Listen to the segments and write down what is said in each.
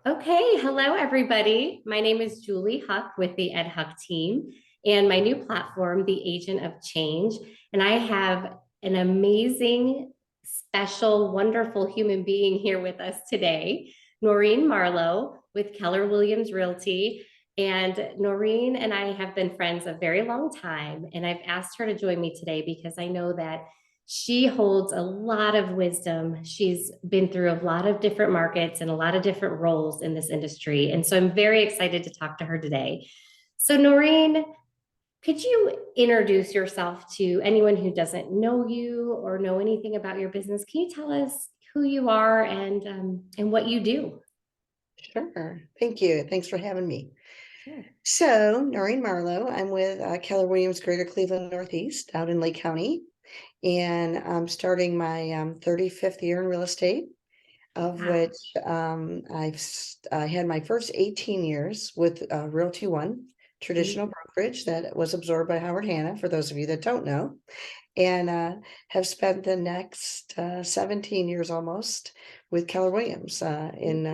Okay, hello everybody. My name is Julie Huck with the Ed Huck team and my new platform, the Agent of Change. And I have an amazing, special, wonderful human being here with us today, Noreen Marlowe with Keller Williams Realty. And Noreen and I have been friends a very long time. And I've asked her to join me today because I know that she holds a lot of wisdom. She's been through a lot of different markets and a lot of different roles in this industry. And so I'm very excited to talk to her today. So, Noreen, could you introduce yourself to anyone who doesn't know you or know anything about your business? Can you tell us who you are and what you do? Sure. Thank you. Thanks for having me. Sure. So, Noreen Marlowe, I'm with Keller Williams Greater Cleveland Northeast out in Lake County, and I'm starting my 35th year in real estate, of Wow. which I had my first 18 years with Realty One, traditional brokerage that was absorbed by Howard Hanna, for those of you that don't know, and have spent the next 17 years almost with Keller Williams. In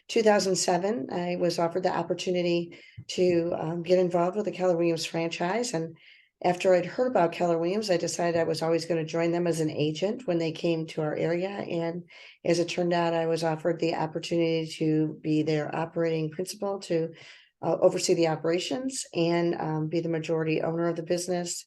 2007, I was offered the opportunity to get involved with the Keller Williams franchise. And after I'd heard about Keller Williams, I decided I was always going to join them as an agent when they came to our area. And as it turned out, I was offered the opportunity to be their operating principal, to oversee the operations and be the majority owner of the business.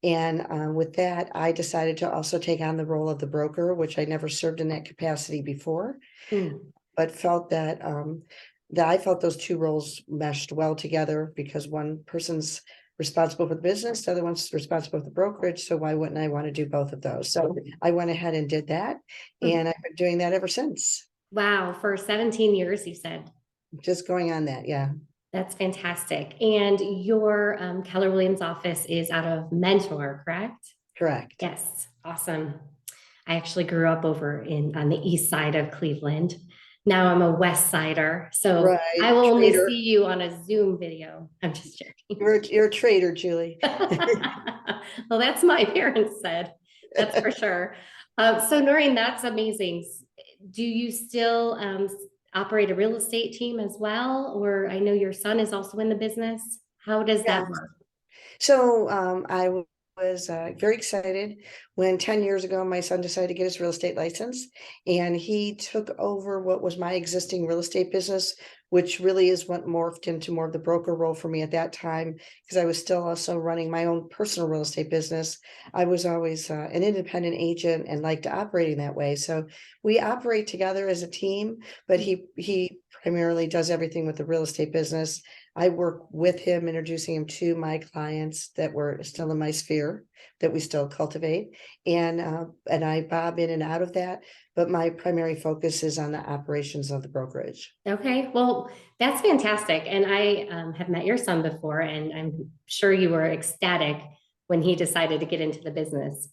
And with that, I decided to also take on the role of the broker, which I never served in that capacity before, Mm. but felt that I felt those two roles meshed well together, because one person's responsible for the business, the other one's responsible for the brokerage. So why wouldn't I want to do both of those? So I went ahead and did that, Mm. and I've been doing that ever since. Wow, for 17 years, you said. Just going on that, yeah. That's fantastic. And your Keller Williams office is out of Mentor, correct? Correct. Yes, awesome. I actually grew up over in on the east side of Cleveland. Now I'm a West Sider, so Right. I will only Trader. see you on a Zoom video. I'm just joking. You're a trader, Julie. Well, that's my parents said. That's for sure. So Noreen, that's amazing. Do you still operate a real estate team as well? Or I know your son is also in the business. How does Yeah. that work? So I was very excited when 10 years ago my son decided to get his real estate license, and he took over what was my existing real estate business, which really is what morphed into more of the broker role for me at that time, because I was still also running my own personal real estate business. I was always an independent agent and liked operating that way. So we operate together as a team, but he primarily does everything with the real estate business. I work with him, introducing him to my clients that were still in my sphere, that we still cultivate, and I bob in and out of that. But my primary focus is on the operations of the brokerage. Okay, well, that's fantastic. And I have met your son before, and I'm sure you were ecstatic when he decided to get into the business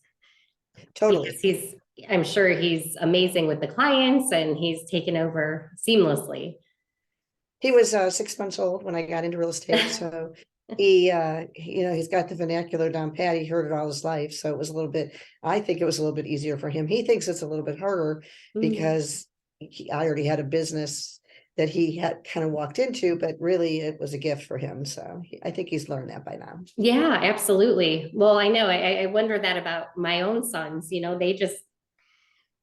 because Totally. I'm sure he's amazing with the clients and he's taken over seamlessly. He was 6 months old when I got into real estate, so he's got the vernacular down pat. He heard it all his life, so it was a little bit. I think it was a little bit easier for him. He thinks it's a little bit harder Mm. because I already had a business that he had kind of walked into, but really it was a gift for him. So I think he's learned that by now. Yeah, absolutely. Well, I know I wonder that about my own sons. They just,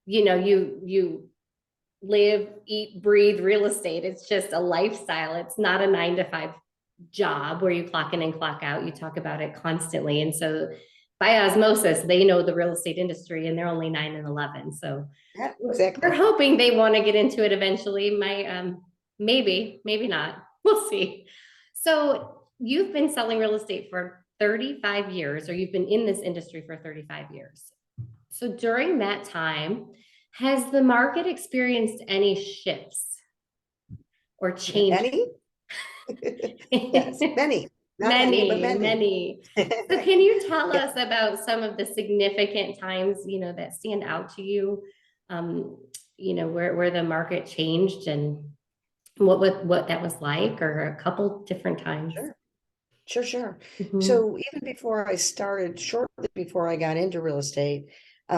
you live, eat, breathe real estate. It's just a lifestyle. It's not a 9 to 5 job where you clock in and clock out. You talk about it constantly. And so by osmosis, they know the real estate industry and they're only 9 and 11. So Yeah, we're exactly. hoping they want to get into it eventually. Maybe not. We'll see. So you've been selling real estate for 35 years, or you've been in this industry for 35 years. So during that time, has the market experienced any shifts or changes? Any? Yes, many. Not any, but Many, many. many. So can you tell Yeah. us about some of the significant times, that stand out to you, um, where the market changed and what that was like, or a couple different times? Sure. Sure, sure. Mhm. So even before I started, shortly before I got into real estate,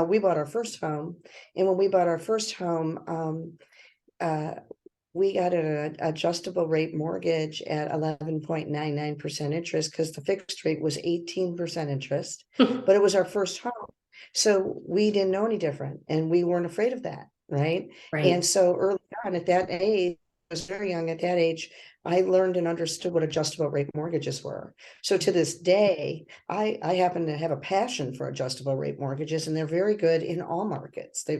we bought our first home. And when we bought our first home, uh, we got an adjustable rate mortgage at 11.99% interest because the fixed rate was 18% interest, but it was our first home. So we didn't know any different and we weren't afraid of that, right? Right. And so early on at that age, I was very young at that age, I learned and understood what adjustable rate mortgages were. So to this day, I happen to have a passion for adjustable rate mortgages, and they're very good in all markets. They,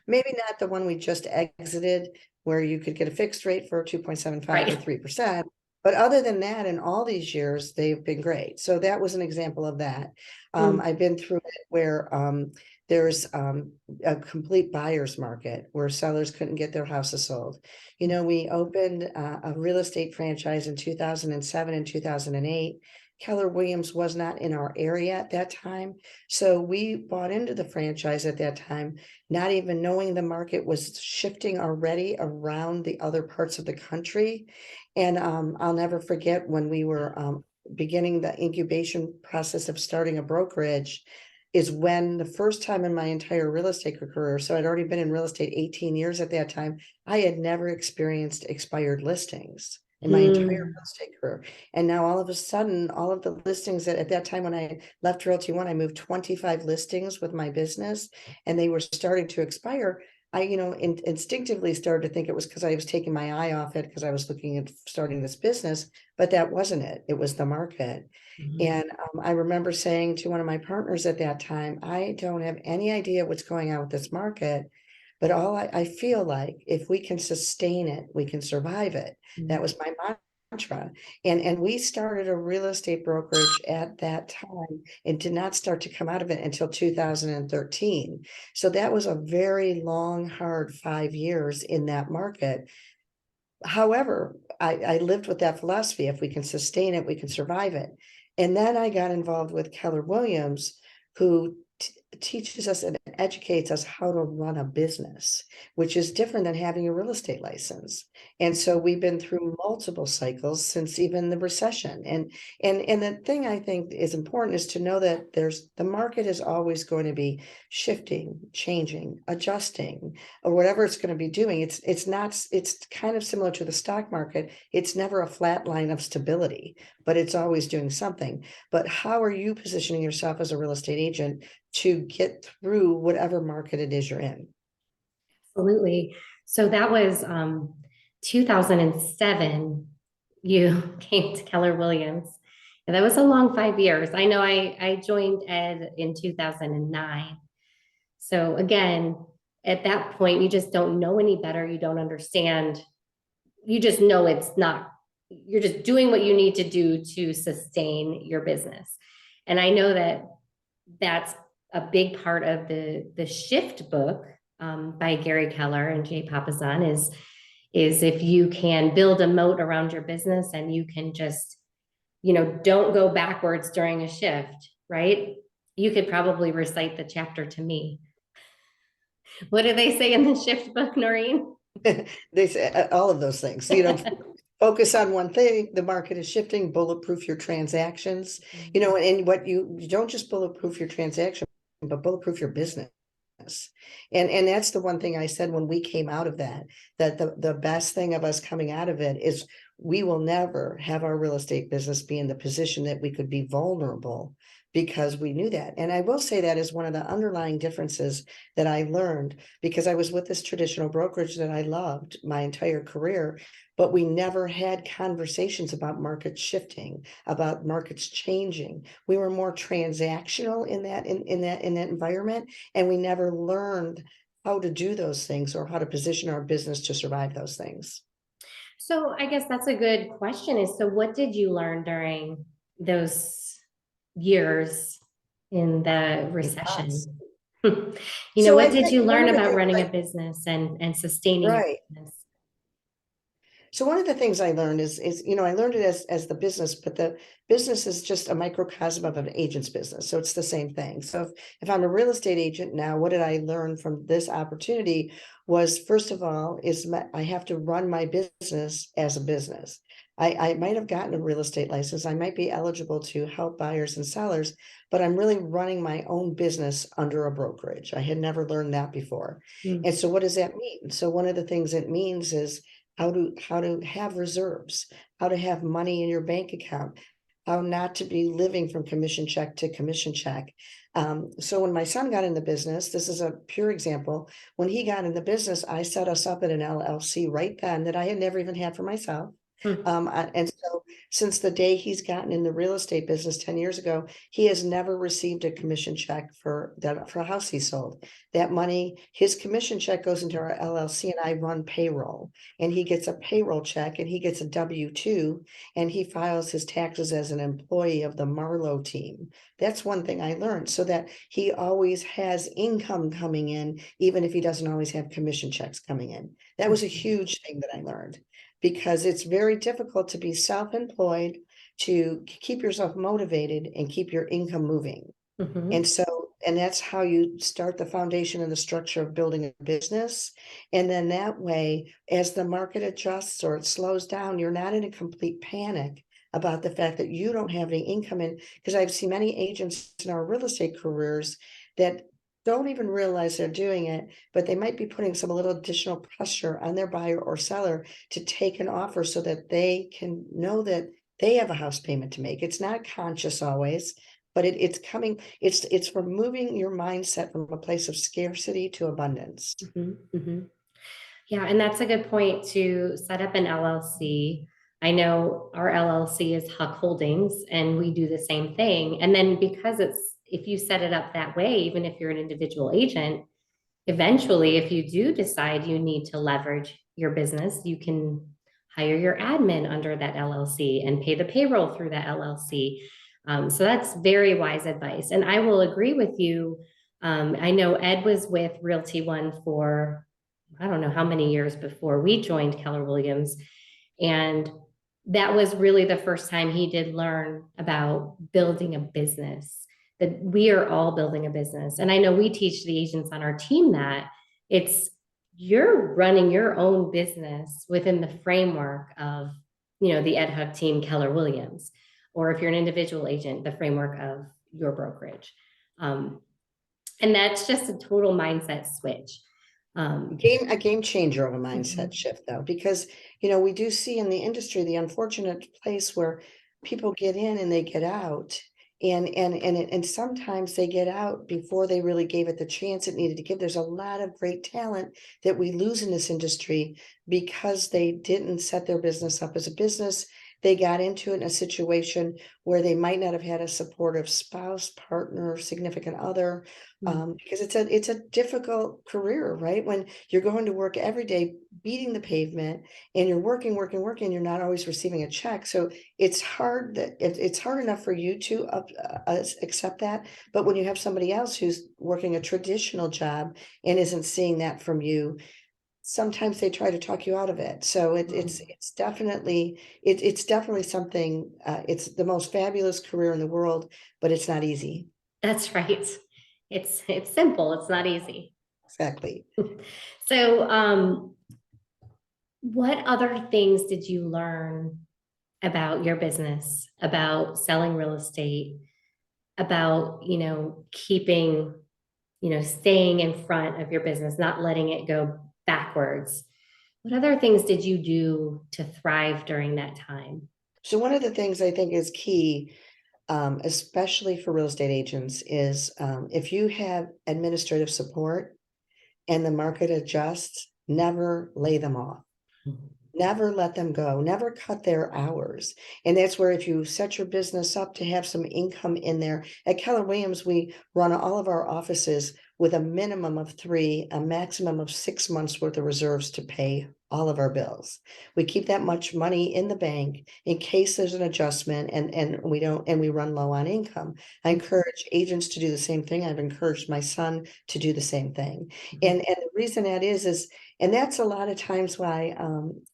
maybe not the one we just exited, where you could get a fixed rate for 2.75 or Right. 3%. But other than that, in all these years, they've been great. So that was an example of that. Mm. I've been through it where there's a complete buyer's market where sellers couldn't get their houses sold. We opened a real estate franchise in 2007 and 2008. Keller Williams was not in our area at that time. So we bought into the franchise at that time, not even knowing the market was shifting already around the other parts of the country. And I'll never forget when we were beginning the incubation process of starting a brokerage, is when the first time in my entire real estate career, so I'd already been in real estate 18 years at that time, I had never experienced expired listings in my entire real estate career. And now all of a sudden, all of the listings at that time when I left Realty One, I moved 25 listings with my business and they were starting to expire. I, instinctively started to think it was because I was taking my eye off it because I was looking at starting this business, but that wasn't it. It was the market. Mhm. And I remember saying to one of my partners at that time, I don't have any idea what's going on with this market, but I feel like if we can sustain it, we can survive it. That was my mantra. And we started a real estate brokerage at that time and did not start to come out of it until 2013. So that was a very long, hard 5 years in that market. However, I lived with that philosophy. If we can sustain it, we can survive it. And then I got involved with Keller Williams, who teaches us and educates us how to run a business, which is different than having a real estate license. And so we've been through multiple cycles since even the recession. And the thing I think is important is to know that the market is always going to be shifting, changing, adjusting, or whatever it's going to be doing. It's kind of similar to the stock market. It's never a flat line of stability, but it's always doing something. But how are you positioning yourself as a real estate agent to get through whatever market it is you're in? Absolutely. So that was 2007. You came to Keller Williams. And that was a long 5 years. I know I joined Ed in 2009. So again, at that point, you just don't know any better. You don't understand. You just know it's not, you're just doing what you need to do to sustain your business. And I know that that's a big part of the Shift book by Gary Keller and Jay Papasan is if you can build a moat around your business and you can just, don't go backwards during a shift, right? You could probably recite the chapter to me. What do they say in the Shift book, Noreen? They say all of those things, focus on one thing. The market is shifting, bulletproof your transactions, and what you don't just bulletproof your transaction, but bulletproof your business. And that's the one thing I said when we came out of that the best thing of us coming out of it is we will never have our real estate business be in the position that we could be vulnerable, because we knew that. And I will say that is one of the underlying differences that I learned, because I was with this traditional brokerage that I loved my entire career, but we never had conversations about markets shifting, about markets changing. We were more transactional in that environment, and we never learned how to do those things or how to position our business to survive those things. So I guess that's a good question is, so what did you learn during those years in the recession? So I What did think you one learn of the about things running a business and sustaining your right. business? So one of the things I learned is I learned it as the business, but the business is just a microcosm of an agent's business. So it's the same thing. So if I'm a real estate agent now, what did I learn from this opportunity was, first of all, I have to run my business as a business. I might have gotten a real estate license. I might be eligible to help buyers and sellers, but I'm really running my own business under a brokerage. I had never learned that before. Mm. And so what does that mean? So one of the things it means is how to have reserves, how to have money in your bank account, how not to be living from commission check to commission check. So when my son got in the business, this is a pure example. When he got in the business, I set us up at an LLC right then that I had never even had for myself. And so since the day he's gotten in the real estate business 10 years ago, he has never received a commission check for a house he sold. That money, his commission check goes into our LLC, and I run payroll, and he gets a payroll check, and he gets a W-2, and he files his taxes as an employee of the Marlowe team. That's one thing I learned, so that he always has income coming in, even if he doesn't always have commission checks coming in. That was a huge thing that I learned, because it's very difficult to be self-employed, to keep yourself motivated and keep your income moving. And so, and that's how you start the foundation and the structure of building a business. And then that way, as the market adjusts or it slows down, you're not in a complete panic about the fact that you don't have any income in, because I've seen many agents in our real estate careers that don't even realize they're doing it, but they might be putting some little additional pressure on their buyer or seller to take an offer so that they can know that they have a house payment to make. It's not conscious always, but it's coming, it's removing your mindset from a place of scarcity to abundance. Yeah, and that's a good point to set up an LLC. I know our LLC is Huck Holdings, and we do the same thing. And then because if you set it up that way, even if you're an individual agent, eventually, if you do decide you need to leverage your business, you can hire your admin under that LLC and pay the payroll through that LLC. So that's very wise advice. And I will agree with you. I know Ed was with Realty One for, I don't know how many years before we joined Keller Williams. And that was really the first time he did learn about building a business, that we are all building a business. And I know we teach the agents on our team that it's, you're running your own business within the framework of, the Ed Hug team, Keller Williams, or if you're an individual agent, the framework of your brokerage. And that's just a total mindset switch. A game changer of a mindset shift, though, because we do see in the industry the unfortunate place where people get in and they get out, and sometimes they get out before they really gave it the chance it needed to give. There's a lot of great talent that we lose in this industry because they didn't set their business up as a business. They got into it in a situation where they might not have had a supportive spouse, partner, significant other, because it's a difficult career, right? When you're going to work every day, beating the pavement, and you're working, you're not always receiving a check. So it's hard that it's hard enough for you to accept that. But when you have somebody else who's working a traditional job and isn't seeing that from you, sometimes they try to talk you out of it. So it's definitely something. It's the most fabulous career in the world, but it's not easy. That's right. It's simple. It's not easy. Exactly. So, what other things did you learn about your business, about selling real estate, about, keeping, staying in front of your business, not letting it go backwards? What other things did you do to thrive during that time? So one of the things I think is key, especially for real estate agents, is if you have administrative support and the market adjusts, never lay them off. Never let them go, never cut their hours. And that's where, if you set your business up to have some income in there, at Keller Williams, we run all of our offices with a minimum of 3, a maximum of 6 months worth of reserves to pay all of our bills. We keep that much money in the bank in case there's an adjustment, and we run low on income. I encourage agents to do the same thing. I've encouraged my son to do the same thing. And the reason that is, and that's a lot of times why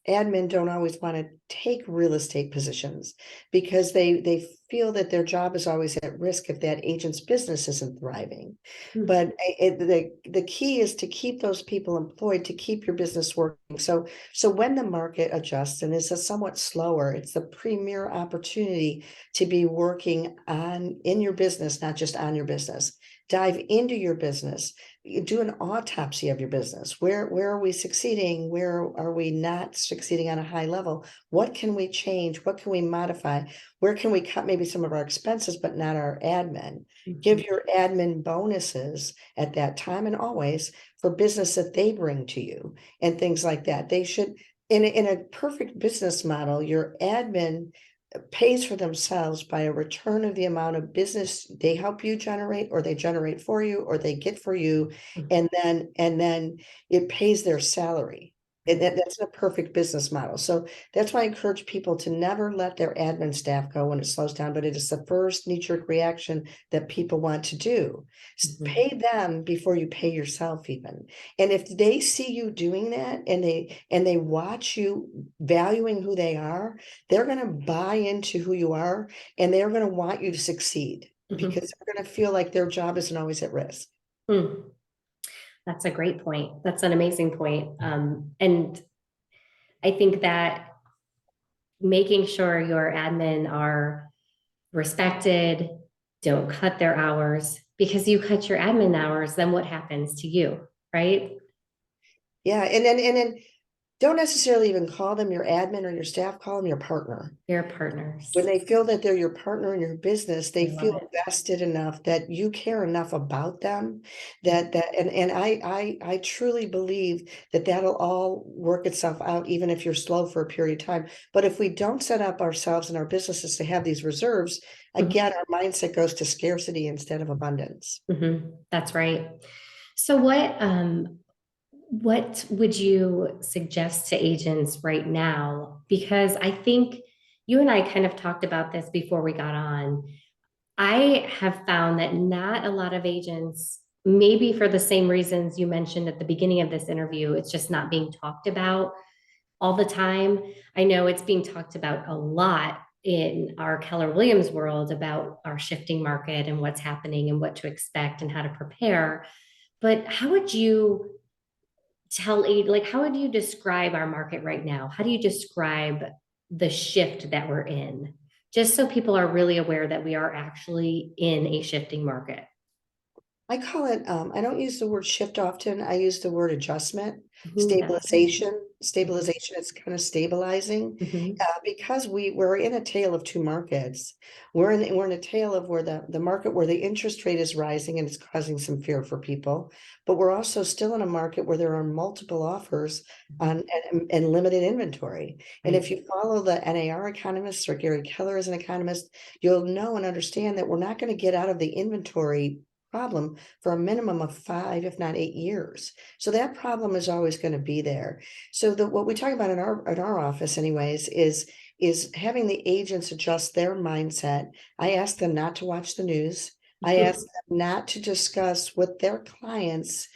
admin don't always want to take real estate positions, because they feel that their job is always at risk if that agent's business isn't thriving. But the key is to keep those people employed, to keep your business working. So when the market adjusts and is somewhat slower, it's the premier opportunity to be working in your business, not just on your business. dive into your business, do an autopsy of your business. Where are we succeeding? Where are we not succeeding on a high level? What can we change? What can we modify? Where can we cut maybe some of our expenses, but not our admin? Give your admin bonuses at that time and always for business that they bring to you and things like that. They should, in a perfect business model, your admin pays for themselves by a return of the amount of business they help you generate, or they generate for you, or they get for you, and then it pays their salary. And that's a perfect business model. So that's why I encourage people to never let their admin staff go when it slows down, but it is the first knee-jerk reaction that people want to do. Pay them before you pay yourself even. And if they see you doing that, and they watch you valuing who they are, they're going to buy into who you are, and they're going to want you to succeed because they're going to feel like their job isn't always at risk. That's a great point. That's an amazing point. And I think that making sure your admin are respected, don't cut their hours, because you cut your admin hours, then what happens to you, right? Yeah, and then don't necessarily even call them your admin or your staff, call them your partner. Your partners. When they feel that they're your partner in your business, they I feel love it. vested enough that you care enough about them and I truly believe that that'll all work itself out, even if you're slow for a period of time. But if we don't set up ourselves and our businesses to have these reserves, again, our mindset goes to scarcity instead of abundance. That's right. So what would you suggest to agents right now? Because I think you and I kind of talked about this before we got on. I have found that not a lot of agents, maybe for the same reasons you mentioned at the beginning of this interview, it's just not being talked about all the time. I know it's being talked about a lot in our Keller Williams world about our shifting market and what's happening and what to expect and how to prepare. But how would you how would you describe our market right now? How do you describe the shift that we're in? Just so people are really aware that we are actually in a shifting market. I call it, I don't use the word shift often. I use the word adjustment, Stabilization. stabilization. It's kind of stabilizing Mhm. because we're in a tale of two markets. We're in a tale of where the market where the interest rate is rising and it's causing some fear for people. But we're also still in a market where there are multiple offers on and limited inventory. And if you follow the NAR economists or Gary Keller as an economist, you'll know and understand that we're not going to get out of the inventory problem for a minimum of 5, if not 8 years. So that problem is always going to be there. So what we talk about in our office anyways is having the agents adjust their mindset. I ask them not to watch the news. I ask them not to discuss with their clients.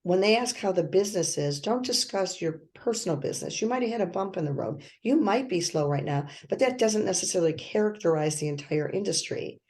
When they ask how the business is, don't discuss your personal business. You might have had a bump in the road. You might be slow right now, but that doesn't necessarily characterize the entire industry.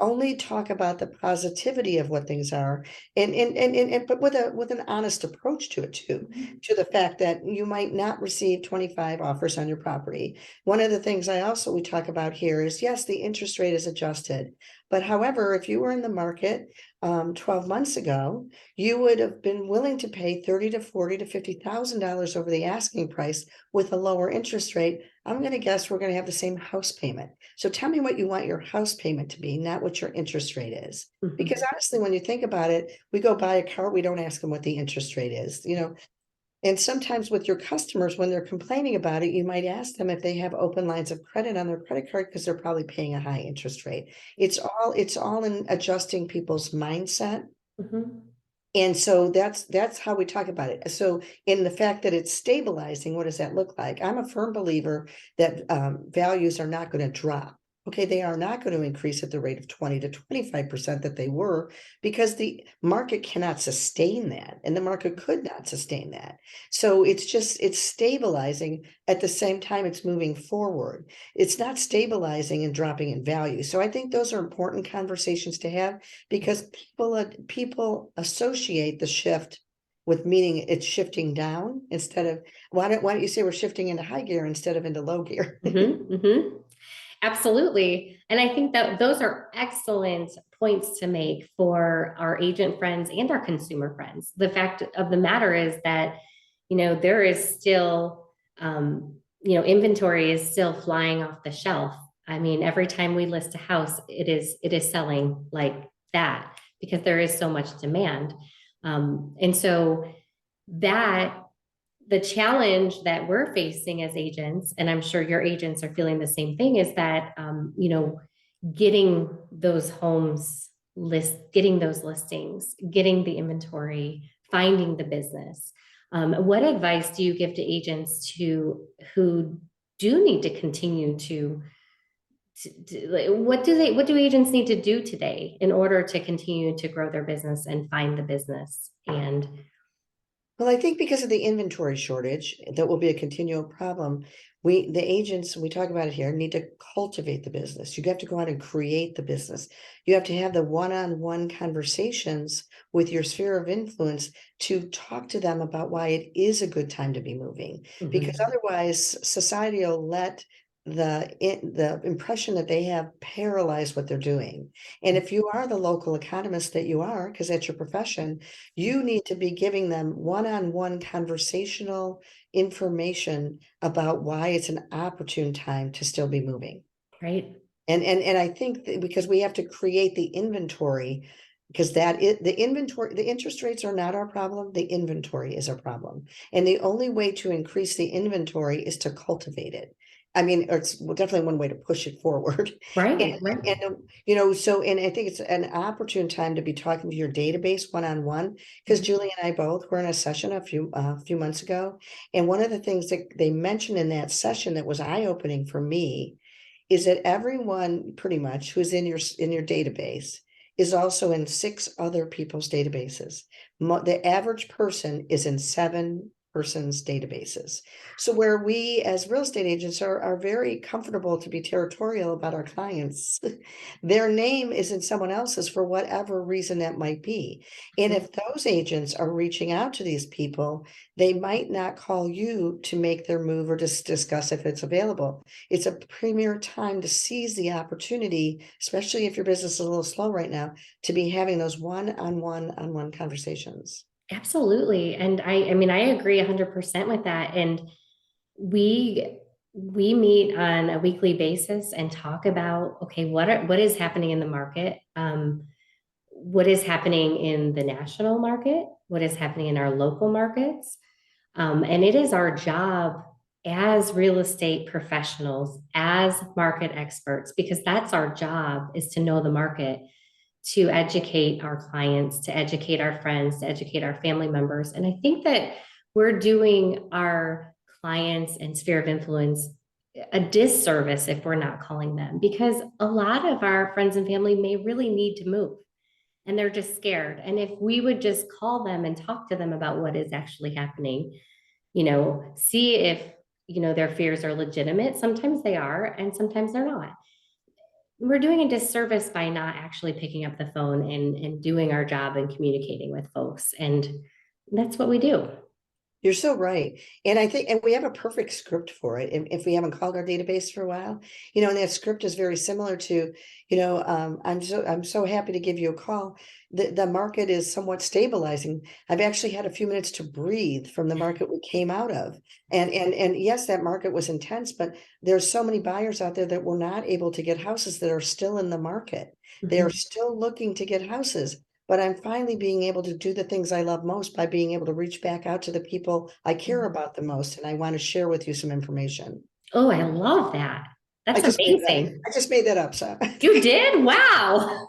Only talk about the positivity of what things are, and but with an honest approach to it too, to the fact that you might not receive 25 offers on your property. One of the things we talk about here is, yes, the interest rate is adjusted, but however, if you were in the market 12 months ago, you would have been willing to pay $30,000 to $40,000 to $50,000 over the asking price with a lower interest rate. I'm going to guess we're going to have the same house payment. So tell me what you want your house payment to be, not what your interest rate is. Because honestly, when you think about it, we go buy a car, we don't ask them what the interest rate is, and sometimes with your customers, when they're complaining about it, you might ask them if they have open lines of credit on their credit card because they're probably paying a high interest rate. It's all in adjusting people's mindset. And so that's how we talk about it. So in the fact that it's stabilizing, what does that look like? I'm a firm believer that values are not going to drop. Okay, they are not going to increase at the rate of 20 to 25% that they were, because the market cannot sustain that, and the market could not sustain that. So it's stabilizing. At the same time, it's moving forward. It's not stabilizing and dropping in value. So I think those are important conversations to have, because people associate the shift with meaning it's shifting down instead of, why don't you say we're shifting into high gear instead of into low gear? Absolutely. And I think that those are excellent points to make for our agent friends and our consumer friends. The fact of the matter is that, there is still, inventory is still flying off the shelf. I mean, every time we list a house, it is selling like that because there is so much demand. And so that the challenge that we're facing as agents, and I'm sure your agents are feeling the same thing, is that, getting those getting those listings, getting the inventory, finding the business. What advice do you give to agents who do need to continue what do agents need to do today in order to continue to grow their business and find the business? And Well, I think because of the inventory shortage, that will be a continual problem. The agents, we talk about it here, need to cultivate the business. You have to go out and create the business. You have to have the one-on-one conversations with your sphere of influence to talk to them about why it is a good time to be moving. Because otherwise, society will let the impression that they have paralyze what they're doing. And if you are the local economist that you are, because that's your profession, you need to be giving them one-on-one conversational information about why it's an opportune time to still be moving. right. And I think that because we have to create the inventory, because the inventory, the interest rates are not our problem, the inventory is our problem. And the only way to increase the inventory is to cultivate it. I mean, it's definitely one way to push it forward. Right, And, right. and I think it's an opportune time to be talking to your database one-on-one, because Julie and I both were in a session a few months ago. And one of the things that they mentioned in that session that was eye-opening for me is that everyone pretty much who's in your database is also in 6 other people's databases. The average person is in 7 persons' databases. So where we as real estate agents are very comfortable to be territorial about our clients, their name is in someone else's for whatever reason that might be. And if those agents are reaching out to these people, they might not call you to make their move or just discuss if it's available. It's a premier time to seize the opportunity, especially if your business is a little slow right now, to be having those one-on-one conversations. Absolutely. And I mean, I agree 100% with that. And we meet on a weekly basis and talk about, okay, what is happening in the market? What is happening in the national market? What is happening in our local markets? And it is our job as real estate professionals, as market experts, because that's our job, is to know the market, to educate our clients, to educate our friends, to educate our family members. And I think that we're doing our clients and sphere of influence a disservice if we're not calling them, because a lot of our friends and family may really need to move and they're just scared. And if we would just call them and talk to them about what is actually happening, see if, their fears are legitimate. Sometimes they are, and sometimes they're not. We're doing a disservice by not actually picking up the phone and doing our job and communicating with folks. And that's what we do. You're so right. And I think, and we have a perfect script for it. And if we haven't called our database for a while, and that script is very similar to, I'm so happy to give you a call. The market is somewhat stabilizing. I've actually had a few minutes to breathe from the market we came out of. And yes, that market was intense, but there's so many buyers out there that were not able to get houses that are still in the market. They are still looking to get houses. But I'm finally being able to do the things I love most by being able to reach back out to the people I care about the most. And I want to share with you some information. Oh, I love that. That's amazing. I just made that up. So You did? Wow.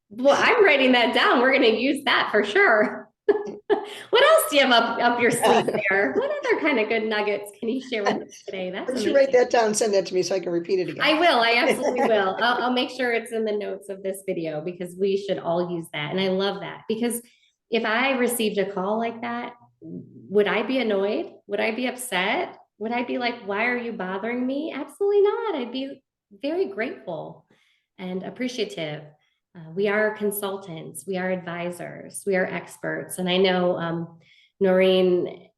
Well, I'm writing that down. We're going to use that for sure. What else do you have up your sleeve there? What other kind of good nuggets can you share with us today? That's Why don't you amazing. write that down and send that to me so I can repeat it again? I will. I absolutely will. I'll make sure it's in the notes of this video, because we should all use that. And I love that, because if I received a call like that, would I be annoyed? Would I be upset? Would I be like, why are you bothering me? Absolutely not. I'd be very grateful and appreciative. We are consultants, we are advisors, we are experts. And I know, Noreen,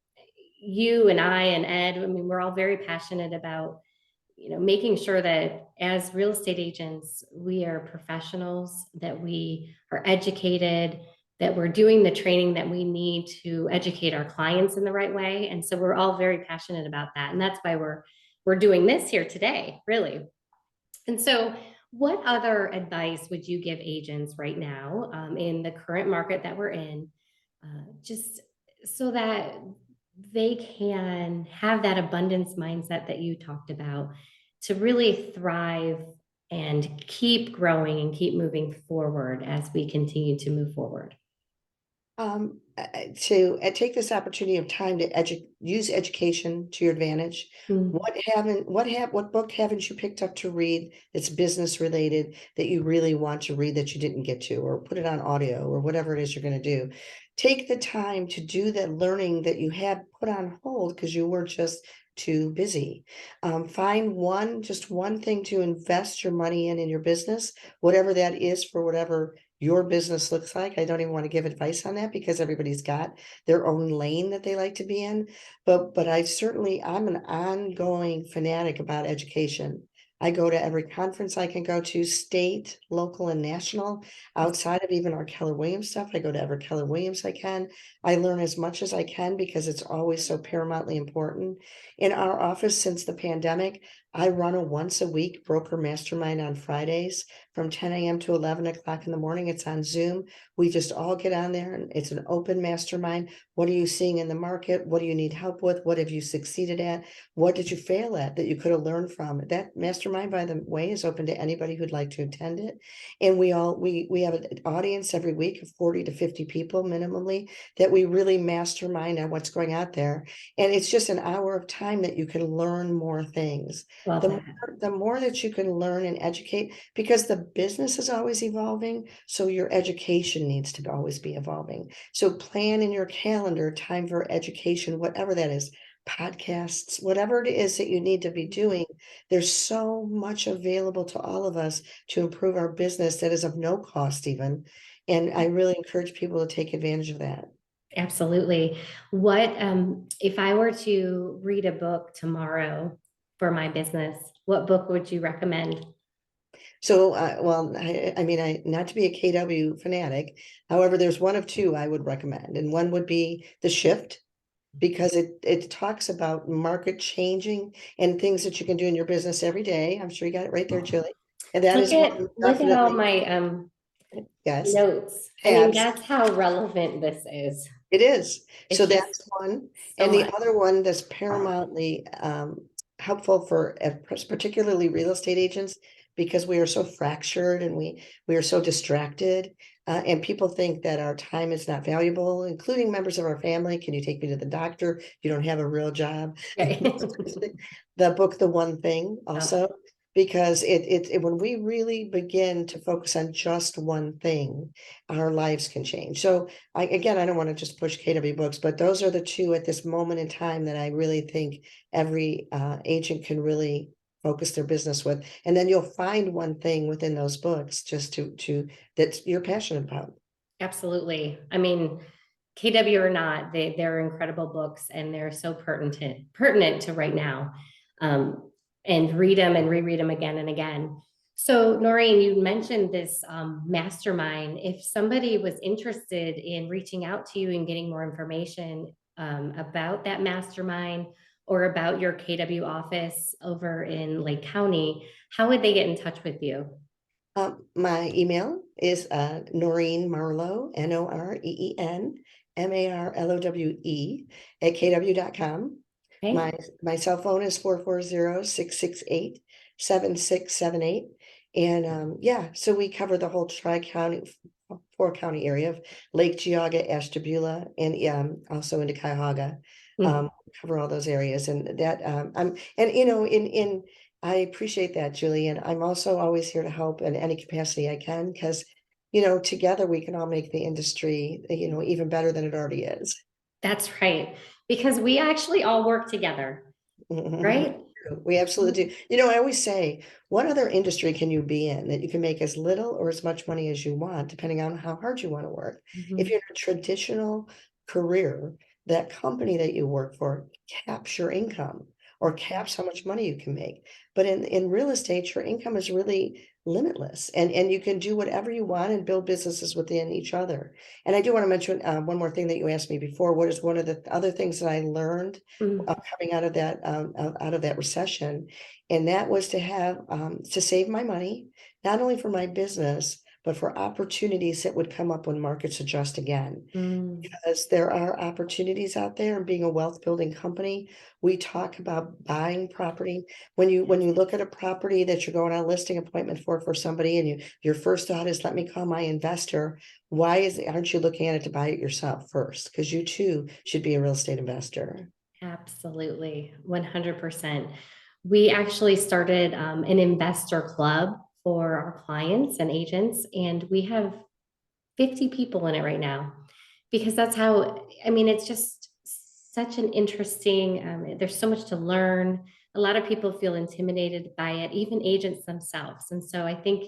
you and I and Ed, I mean, we're all very passionate about, making sure that as real estate agents, we are professionals, that we are educated, that we're doing the training that we need to educate our clients in the right way. And so we're all very passionate about that. And that's why we're doing this here today, really. And so what other advice would you give agents right now, in the current market that we're in, just so that they can have that abundance mindset that you talked about to really thrive and keep growing and keep moving forward as we continue to move forward? To take this opportunity of time to use education to your advantage. Mm. What book haven't you picked up to read that's business related that you really want to read that you didn't get to, or put it on audio or whatever it is you're going to do? Take the time to do that learning that you had put on hold because you were just too busy. Find just one thing to invest your money in your business, whatever that is, for whatever your business looks like. I don't even want to give advice on that because everybody's got their own lane that they like to be in. But I'm an ongoing fanatic about education. I go to every conference I can go to, state, local, and national. Outside of even our Keller Williams stuff, I go to every Keller Williams I can. I learn as much as I can because it's always so paramountly important. In our office since the pandemic, I run a once a week broker mastermind on Fridays from 10 a.m. to 11 o'clock in the morning. It's on Zoom. We just all get on there and it's an open mastermind. What are you seeing in the market? What do you need help with? What have you succeeded at? What did you fail at that you could have learned from? That mastermind, by the way, is open to anybody who'd like to attend it. And we have an audience every week of 40 to 50 people minimally that we really mastermind on what's going out there. And it's just an hour of time that you can learn more things. Love that. The more that you can learn and educate, because the business is always evolving, so your education needs to always be evolving. So plan in your calendar time for education, whatever that is, podcasts, whatever it is that you need to be doing. There's so much available to all of us to improve our business that is of no cost even. And I really encourage people to take advantage of that. Absolutely. What, if I were to read a book tomorrow for my business, what book would you recommend? So, well, I mean, not to be a KW fanatic, however, there's one of two I would recommend, and one would be The Shift, because it talks about market changing and things that you can do in your business every day. I'm sure you got it right there, Julie. And that is one Look at all definitely, my yes, notes. I mean, tabs. that's how relevant this is. It is. So It's just that's one. so And the much. other one that's paramountly helpful for particularly real estate agents, because we are so fractured and we are so distracted. And people think that our time is not valuable, including members of our family. Can you take me to the doctor? You don't have a real job. Okay. The book, The One Thing, Oh, also, because when we really begin to focus on just one thing, our lives can change. So I don't want to just push KW books, but those are the two at this moment in time that I really think every agent can really focus their business with. And then you'll find one thing within those books just to that you're passionate about. absolutely. I mean, KW or not, they're incredible books and they're so pertinent to right now. And read them and reread them again and again. So, Noreen, you mentioned this mastermind. If somebody was interested in reaching out to you and getting more information about that mastermind or about your KW office over in Lake County, how would they get in touch with you? My email is Noreen Marlowe, NOREEN MARLOWE @kw.com. Okay. My cell phone is 440-668-7678. And yeah, so we cover the whole tri-county, 4-county area of Lake Geauga, Ashtabula, and also into Cuyahoga. Mhm. Cover all those areas, and that in I appreciate that, Julie, and I'm also always here to help in any capacity I can, because together we can all make the industry even better than it already is. That's right. Because we actually all work together, right? We absolutely do. I always say, what other industry can you be in that you can make as little or as much money as you want, depending on how hard you want to work? If Mhm. you're in a traditional career, that company that you work for caps your income. or caps how much money you can make. But in real estate, your income is really limitless, and you can do whatever you want and build businesses within each other. And I do want to mention one more thing that you asked me before. What is one of the other things that I learned Mm, coming out of that recession? And that was to have to save my money, not only for my business, but for opportunities that would come up when markets adjust again. mm, Because there are opportunities out there, and being a wealth building company, we talk about buying property. When you look at a property that you're going on a listing appointment for somebody, and your first thought is, let me call my investor. Aren't you looking at it to buy it yourself first? Because you too should be a real estate investor. absolutely, 100%. We actually started an investor club for our clients and agents, and we have 50 people in it right now because that's how, I mean, it's just such an interesting, there's so much to learn. A lot of people feel intimidated by it, even agents themselves. And so I think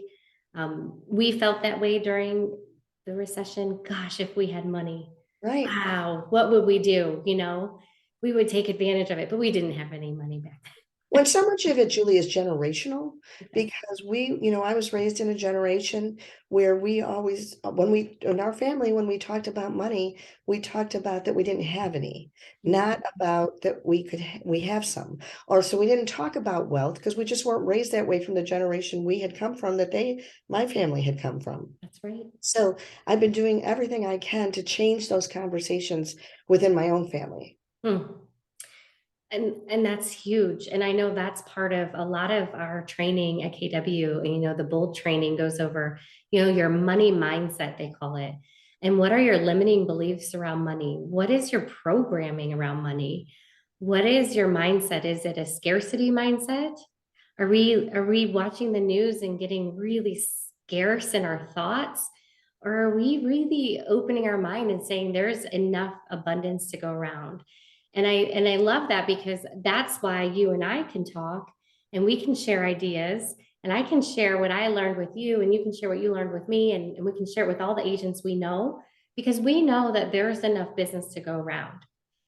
we felt that way during the recession. Gosh, if we had money, Right. wow, what would we do? We would take advantage of it, but we didn't have any money back When so much of it, Julie, is generational, then. because I was raised in a generation where we always, in our family, when we talked about money, we talked about that we didn't have any, not about that we have some. Or so we didn't talk about wealth because we just weren't raised that way from the generation we had come from, my family had come from. That's right. So I've been doing everything I can to change those conversations within my own family. Hmm. And that's huge. And I know that's part of a lot of our training at KW. And, the bold training goes over, your money mindset, they call it. And what are your limiting beliefs around money? What is your programming around money? What is your mindset? Is it a scarcity mindset? Are we watching the news and getting really scarce in our thoughts? Or are we really opening our mind and saying there's enough abundance to go around? And I love that because that's why you and I can talk and we can share ideas, and I can share what I learned with you and you can share what you learned with me, and we can share it with all the agents we know, because we know that there's enough business to go around.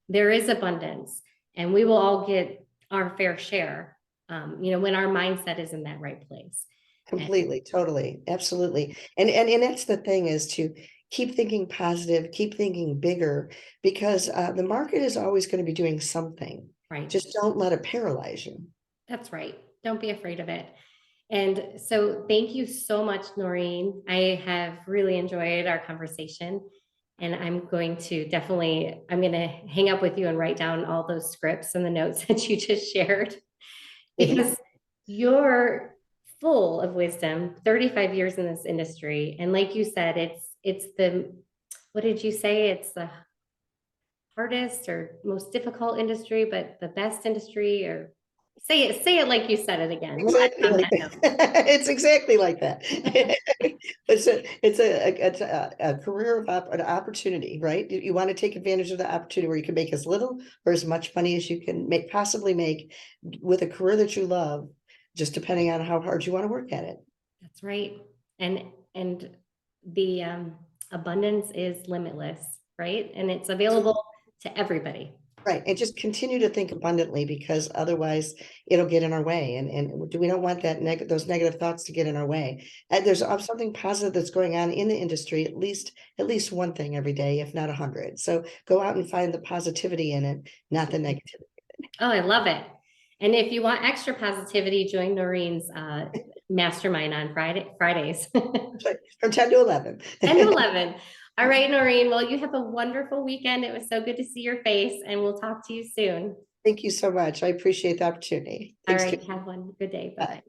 There is abundance, and we will all get our fair share, when our mindset is in that right place. And Completely, totally, absolutely. And that's the thing, is to keep thinking positive, keep thinking bigger, because the market is always going to be doing something. right. Just don't let it paralyze you. That's right. Don't be afraid of it. And so thank you so much, Noreen. I have really enjoyed our conversation. And I'm going to hang up with you and write down all those scripts and the notes that you just shared, because you're full of wisdom, 35 years in this industry. And like you said, what did you say? It's the hardest or most difficult industry, but the best industry, or say it like you said it again. We'll end Exactly on like that note. that. It's exactly like that. It's a career an opportunity, right? You want to take advantage of the opportunity where you can make as little or as much money as you can possibly make with a career that you love, just depending on how hard you want to work at it. That's right. And the abundance is limitless, right? And it's available to everybody. Right. And just continue to think abundantly, because otherwise it'll get in our way. And we don't want those negative thoughts to get in our way. And there's something positive that's going on in the industry, at least one thing every day, if not 100. So go out and find the positivity in it, not the negativity. Oh, I love it. And if you want extra positivity, join Noreen's mastermind on Fridays. From 10 to 11. 10 to 11. All right, Noreen. Well, you have a wonderful weekend. It was so good to see your face, and we'll talk to you soon. Thank you so much. I appreciate the opportunity. All Thanks. right. Have one. Good day. Bye bye.